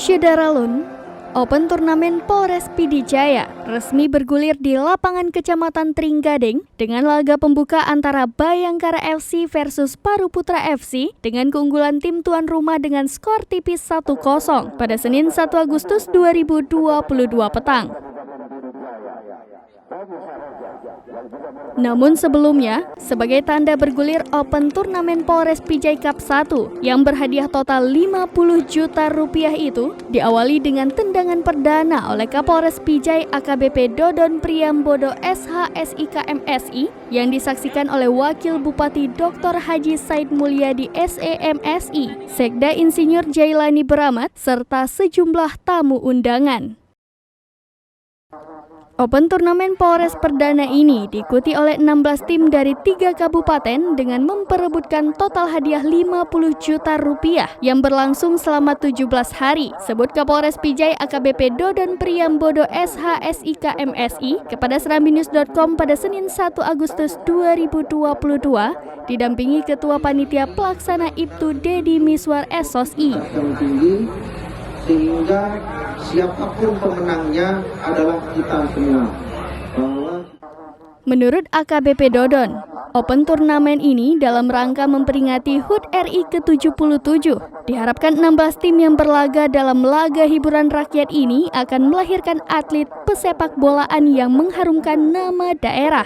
Syederalun, Open Turnamen Polres PD Jaya resmi bergulir di lapangan Kecamatan Trenggading dengan laga pembuka antara Bayangkara FC versus Paruputra FC dengan keunggulan tim tuan rumah dengan skor tipis 1-0 pada Senin 1 Agustus 2022 petang. Namun sebelumnya, sebagai tanda bergulir Open Turnamen Polres PJ Cup 1 yang berhadiah total 50 juta rupiah itu diawali dengan tendangan perdana oleh Kapolres PJ AKBP Dodon Priambodo SH.SIK MSI yang disaksikan oleh Wakil Bupati Dr. Haji Said Mulyadi SEMSI, Sekda Insinyur Jailani Beramat, serta sejumlah tamu undangan. Open Turnamen Polres perdana ini diikuti oleh 16 tim dari 3 kabupaten dengan memperebutkan total hadiah 50 juta rupiah yang berlangsung selama 17 hari, sebut Kapolres PJ AKBP Dodon Priambodo SH.SIK MSI kepada serambinews.com pada Senin 1 Agustus 2022 didampingi Ketua Panitia Pelaksana IPTU Deddy Miswar SOSI. Sehingga siapapun pemenangnya adalah kita semua. Menurut AKBP Dodon, Open Turnamen ini dalam rangka memperingati HUT RI ke-77. Diharapkan 16 tim yang berlaga dalam laga hiburan rakyat ini akan melahirkan atlet pesepak bolaan yang mengharumkan nama daerah.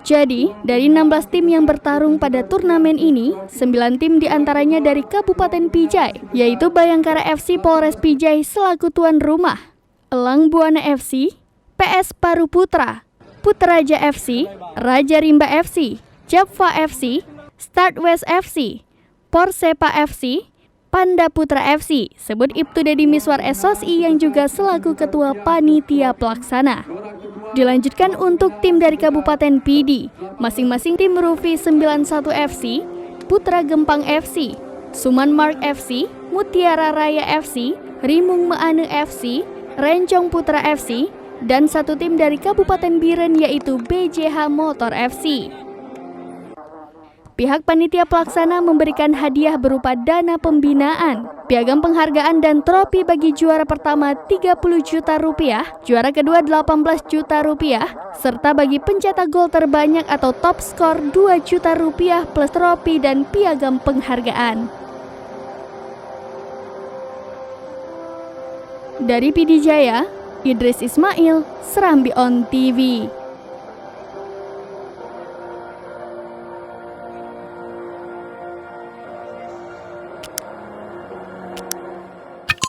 Jadi, dari 16 tim yang bertarung pada turnamen ini, 9 tim diantaranya dari Kabupaten Pijai, yaitu Bayangkara FC Polres Pijai selaku tuan rumah, Elang Buana FC, PS Paruputra, Putraja FC, Raja Rimba FC, Japfa FC, Start West FC, Porsepa FC, Panda Putra FC, sebut IPTU Deddy Miswar SOSI yang juga selaku Ketua Panitia Pelaksana. Dilanjutkan untuk tim dari Kabupaten PD, masing-masing tim Rufi 91 FC, Putra Gempang FC, Suman Mark FC, Mutiara Raya FC, Rimung Meane FC, Rencong Putra FC, dan satu tim dari Kabupaten Biren yaitu BJH Motor FC. Pihak panitia pelaksana memberikan hadiah berupa dana pembinaan, piagam penghargaan dan trofi bagi juara pertama 30 juta rupiah, juara kedua 18 juta rupiah, serta bagi pencetak gol terbanyak atau top skor 2 juta rupiah plus trofi dan piagam penghargaan. Dari PD Jaya, Idris Ismail, Serambi On TV.